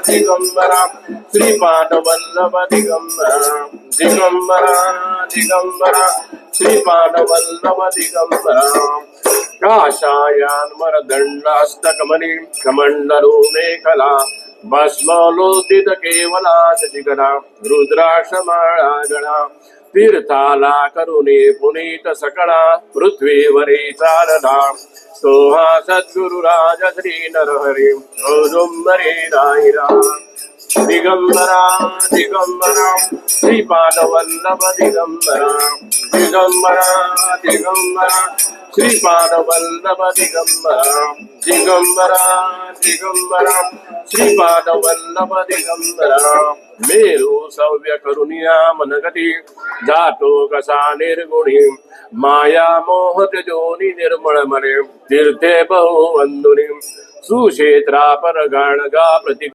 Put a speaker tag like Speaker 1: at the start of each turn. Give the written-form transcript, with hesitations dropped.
Speaker 1: दिगंबरा श्रीपाद वल्लभ दिगंबरा दिगंबरा दिगंबरा श्रीपाद वल्लभ दिगंबरा काशायान्वर दंडास्तकमणि कमंडलो मेखला भस्मलोदित केवला शशिकला रुद्राक्षमाळा गळा तीर्थाला करुणे पुनीत सकळा पृथ्वीवरी चालला सोहा सद्गुरुराज श्री नरहरी औदुंबरी राहिरा दिगंबरा दिगंबरा श्रीपाद वल्लभ दिगंबरा दिगंबरा दिगंबरा श्रीपाद वल्लभ दिगंबरा दिगंबरा दिगंबरा श्रीपाद वल्लभ दिगंबरा मेरू सव्य करुणिया मनगती जातो कसा निर्गुणी माया मोहत जोनी निर्मळ मने तीर्थे बहु वंदुनी सुक्षेत्रा पर गाणगा प्रति